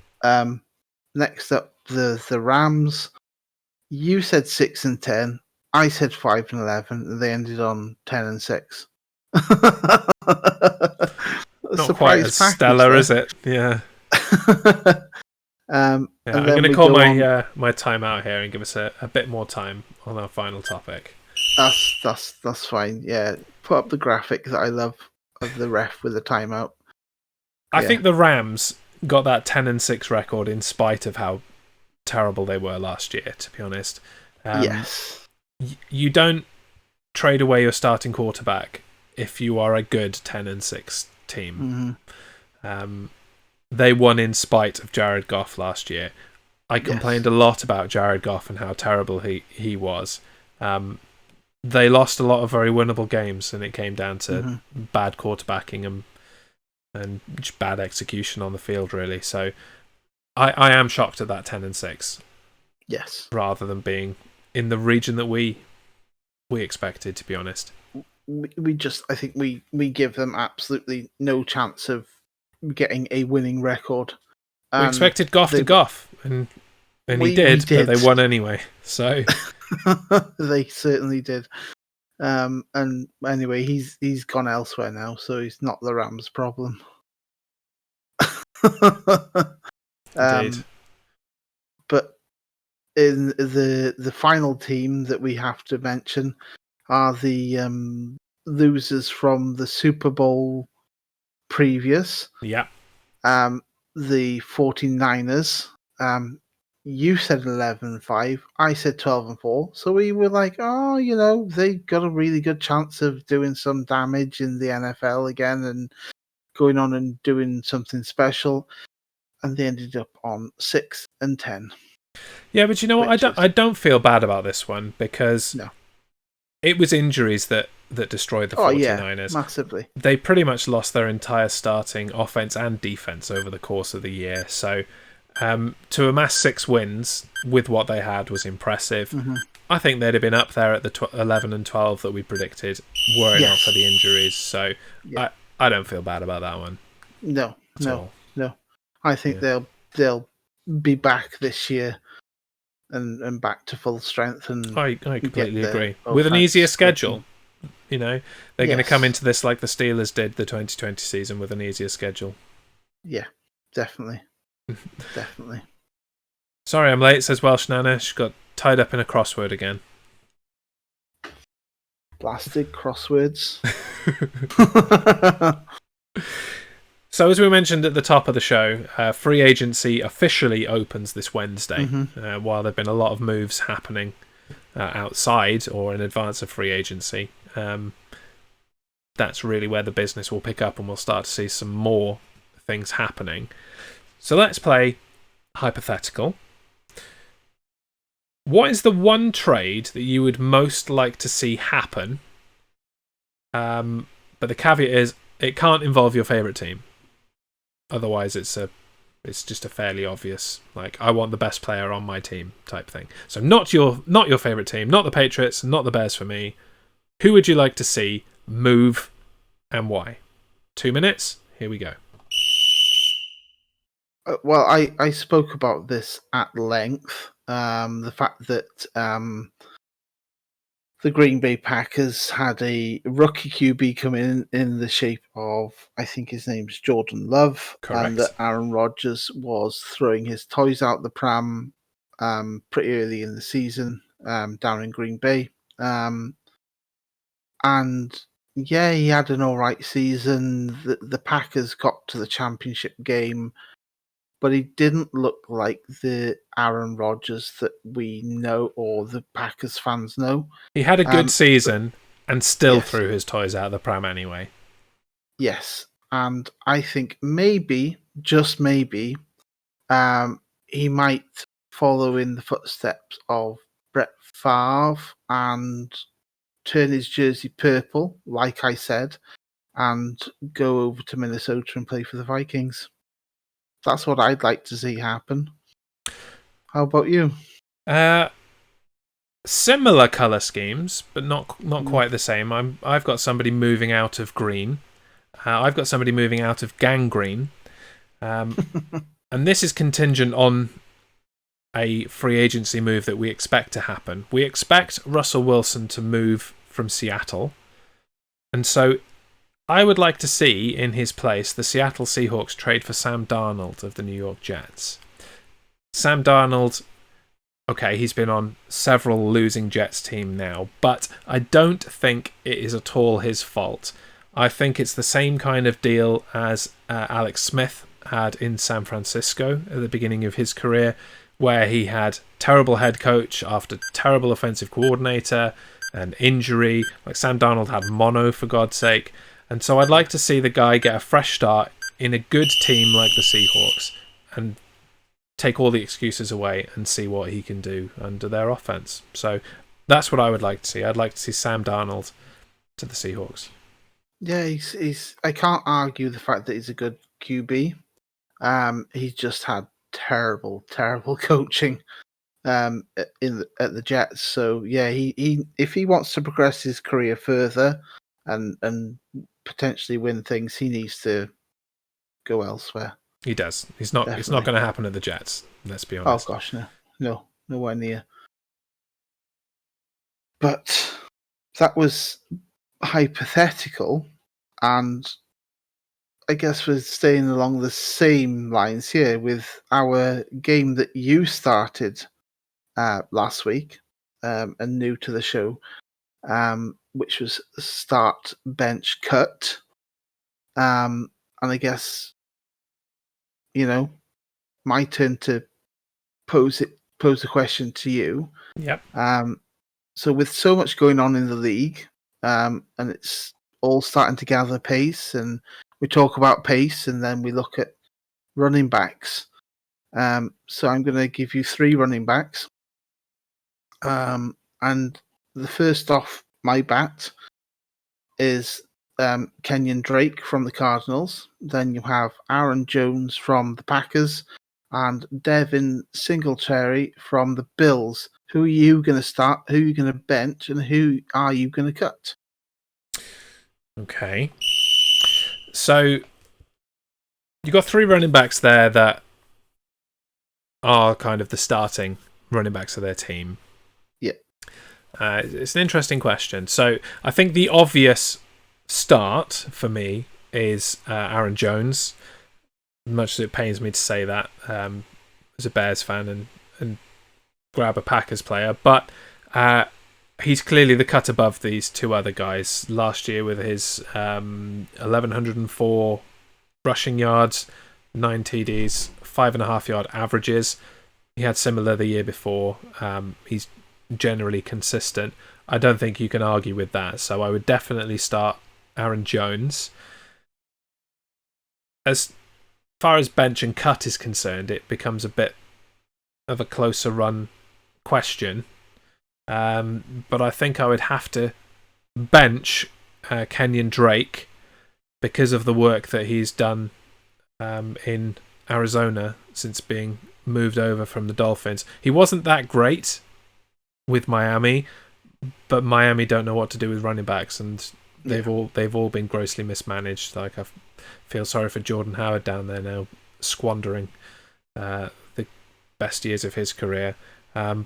next up, the Rams. You said 6 and 10. I said 5 and 11. And they ended on 10 and 6. Not quite as stellar, is it? Yeah. I'm going to call my time out here and give us a bit more time on our final topic. That's fine. Yeah, put up the graphic that I love of the ref with the timeout. I think the Rams got that 10 and 6 record in spite of how terrible they were last year, to be honest. Yes. You don't trade away your starting quarterback if you are a good 10 and 6 team. Mm-hmm. They won in spite of Jared Goff last year. I complained a lot about Jared Goff and how terrible he was. They lost a lot of very winnable games, and it came down to bad quarterbacking and just bad execution on the field, really. So I am shocked at that 10 and 6. Yes. Rather than being in the region that we expected, to be honest. I think we give them absolutely no chance of getting a winning record. We expected Goff to Goff, and he did, but they won anyway. So they certainly did. And anyway, he's gone elsewhere now, so he's not the Rams' problem. Indeed. But in the final team that we have to mention are the losers from the Super Bowl previous. Yeah. The 49ers. You said 11-5. I said 12-4. So we were like, they got a really good chance of doing some damage in the NFL again and going on and doing something special. And they ended up on 6 and 10. Yeah, but you know what? I don't feel bad about this one because it was injuries that destroyed the 49ers. Yeah, massively. They pretty much lost their entire starting offense and defense over the course of the year. So to amass 6 wins with what they had was impressive. Mm-hmm. I think they'd have been up there at the 11 and 12 that we predicted were it not for the injuries. So I don't feel bad about that one. No. I think they'll be back this year and back to full strength. And I completely agree. With an easier schedule. You know, they're going to come into this like the Steelers did the 2020 season with an easier schedule. Yeah, definitely. Definitely. Sorry I'm late, says Welsh Nana. She got tied up in a crossword again. Blasted crosswords. So as we mentioned at the top of the show, free agency officially opens this Wednesday, while there have been a lot of moves happening outside or in advance of free agency. That's really where the business will pick up and we'll start to see some more things happening. So let's play hypothetical. What is the one trade that you would most like to see happen? But the caveat is it can't involve your favourite team. Otherwise it's just a fairly obvious, like, I want the best player on my team type thing. So not your favourite team, not the Patriots, not the Bears for me. Who would you like to see move and why? 2 minutes, here we go. Well, I spoke about this at length. The fact that the Green Bay Packers had a rookie QB come in the shape of, I think his name's Jordan Love. Correct. And that Aaron Rodgers was throwing his toys out the pram pretty early in the season down in Green Bay. And yeah, he had an all right season. The Packers got to the championship game, but he didn't look like the Aaron Rodgers that we know or the Packers fans know. He had a good season and still threw his toys out of the pram anyway. Yes, and I think maybe, just maybe, he might follow in the footsteps of Brett Favre and turn his jersey purple, like I said, and go over to Minnesota and play for the Vikings. That's what I'd like to see happen. How about you? Similar colour schemes, but not quite the same. I've got somebody moving out of green. I've got somebody moving out of gangrene. And this is contingent on a free agency move that we expect to happen. We expect Russell Wilson to move from Seattle. And so I would like to see, in his place, the Seattle Seahawks trade for Sam Darnold of the New York Jets. Sam Darnold, okay, he's been on several losing Jets teams now, but I don't think it is at all his fault. I think it's the same kind of deal as Alex Smith had in San Francisco at the beginning of his career, where he had terrible head coach after terrible offensive coordinator and injury. Like Sam Darnold had mono, for God's sake. And so I'd like to see the guy get a fresh start in a good team like the Seahawks and take all the excuses away and see what he can do under their offense. So that's what I would like to see. I'd like to see Sam Darnold to the Seahawks. Yeah, he's. I can't argue the fact that he's a good QB. He's just had terrible coaching at the Jets. So yeah, he if he wants to progress his career further and potentially win things, he needs to go elsewhere. He does. It's not going to happen at the Jets. Let's be honest. Oh gosh, no, nowhere near. But that was hypothetical, and I guess we're staying along the same lines here with our game that you started last week, and new to the show, which was Start, Bench, Cut. And I guess, my turn to pose a question to you. Yep. So with so much going on in the league, and it's all starting to gather pace, and we talk about pace, and then we look at running backs. So I'm going to give you 3 running backs. And the first off my bat is Kenyon Drake from the Cardinals. Then you have Aaron Jones from the Packers and Devin Singletary from the Bills. Who are you going to start? Who are you going to bench? And who are you going to cut? Okay. So you've got 3 running backs there that are kind of the starting running backs of their team. Yeah. It's an interesting question. So I think the obvious start for me is Aaron Jones. Much as it pains me to say that as a Bears fan and grab a Packers player, but he's clearly the cut above these 2 other guys. Last year with his 1,104 rushing yards, 9 TDs, 5.5 yard averages. He had similar the year before. He's generally consistent. I don't think you can argue with that. So I would definitely start Aaron Jones. As far as bench and cut is concerned, it becomes a bit of a closer run question. But I think I would have to bench Kenyon Drake because of the work that he's done in Arizona since being moved over from the Dolphins. He wasn't that great with Miami, but Miami don't know what to do with running backs, and they've all been grossly mismanaged. Like, I feel sorry for Jordan Howard down there now, squandering the best years of his career. But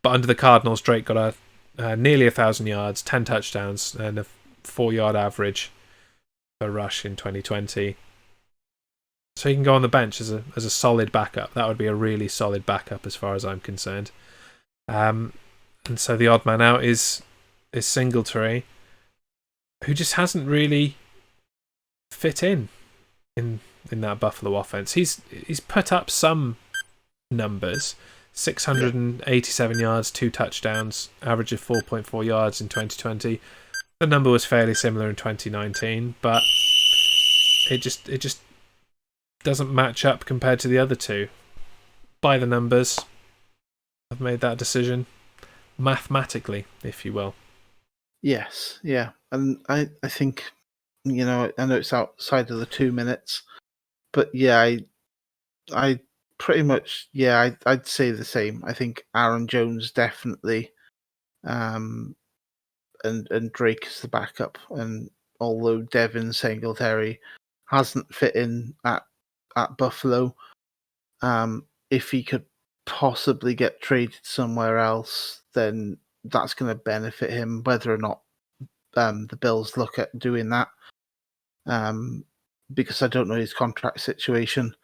under the Cardinals, Drake got nearly 1,000 yards, 10 touchdowns, and a 4-yard average per rush in 2020. So he can go on the bench as a solid backup. That would be a really solid backup as far as I'm concerned. And so the odd man out is Singletary, who just hasn't really fit in that Buffalo offense. He's put up some numbers. 687 yards, 2 touchdowns, average of 4.4 yards in 2020. The number was fairly similar in 2019, but it just doesn't match up compared to the other 2. By the numbers, I've made that decision mathematically, if you will. Yes, yeah. And I think, I know it's outside of the 2 minutes, but yeah, I pretty much, I'd say the same. I think Aaron Jones definitely, and Drake is the backup. And although Devin Singletary hasn't fit in at Buffalo, if he could possibly get traded somewhere else, then that's going to benefit him, whether or not the Bills look at doing that. Because I don't know his contract situation,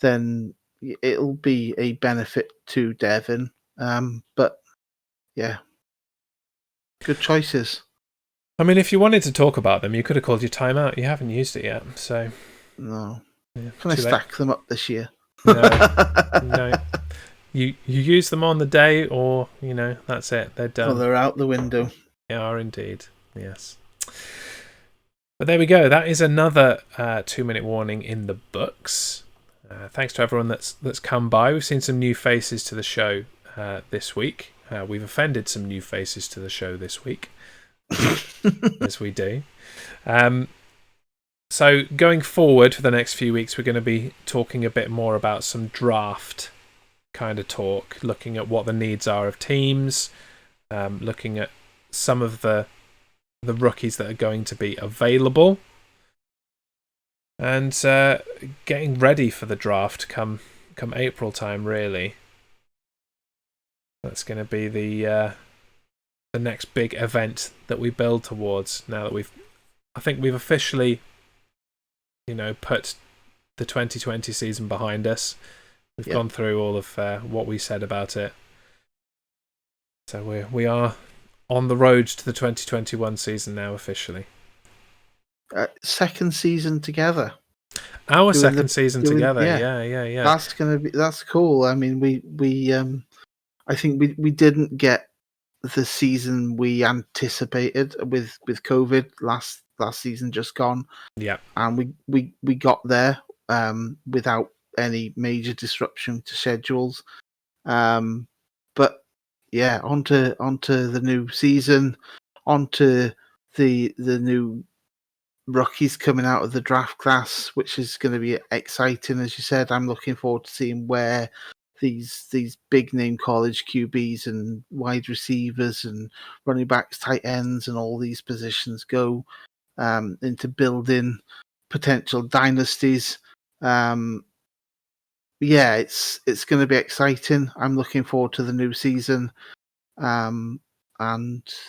then it'll be a benefit to Devin. But yeah, good choices. I mean, if you wanted to talk about them, you could have called your timeout. You haven't used it yet, so No. Yeah, Can I stack them up this year? No. You use them on the day, or that's it. They're done. Well, they're out the window. They are indeed. Yes. But there we go. That is another 2-minute warning in the books. Thanks to everyone that's come by. We've seen some new faces to the show this week. We've offended some new faces to the show this week, as we do. So going forward for the next few weeks, we're going to be talking a bit more about some draft kind of talk, looking at what the needs are of teams, looking at some of the rookies that are going to be available, and getting ready for the draft come April time. Really, that's going to be the next big event that we build towards. Now that I think we've officially, put the 2020 season behind us. We've gone through all of what we said about it, so we are on the road to the 2021 season now officially. Second season together. Our second season together. Yeah. That's cool. I mean, we I think we didn't get the season we anticipated with COVID last season just gone. Yeah. And we got there without any major disruption to schedules. But yeah, onto the new season, onto the new rookies coming out of the draft class, which is going to be exciting. As you said, I'm looking forward to seeing where these big name college QBs and wide receivers and running backs, tight ends, and all these positions go into building potential dynasties. Yeah, it's going to be exciting. I'm looking forward to the new season, and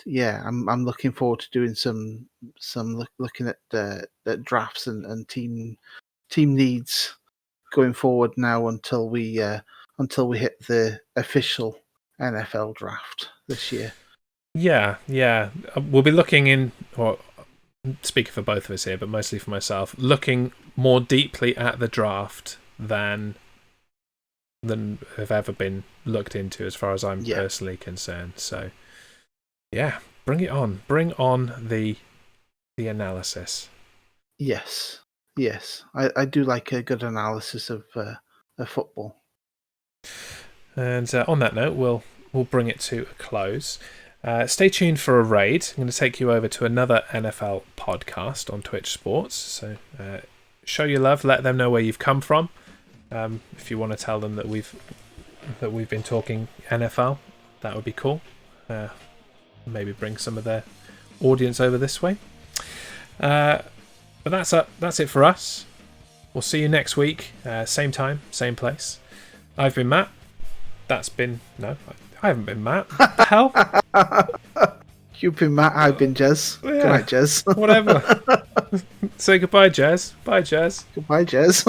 yeah, I'm looking forward to doing some looking at the drafts and team needs going forward now until we hit the official NFL draft this year. Yeah. We'll be looking in, or speaking for both of us here, but mostly for myself, looking more deeply at the draft than have ever been looked into, as far as I'm personally concerned. So, yeah, bring it on. Bring on the analysis. Yes. I do like a good analysis of football. And on that note, we'll bring it to a close. Stay tuned for a raid. I'm going to take you over to another NFL podcast on Twitch Sports. So show your love. Let them know where you've come from. If you want to tell them that we've been talking NFL, that would be cool. Maybe bring some of their audience over this way. But that's it for us. We'll see you next week, same time, same place. I've been Matt. I haven't been Matt. What the hell? You've been Matt. I've been Jez. Yeah, good night, Jez. Whatever. Say goodbye, Jez. Bye, Jez. Goodbye, Jez.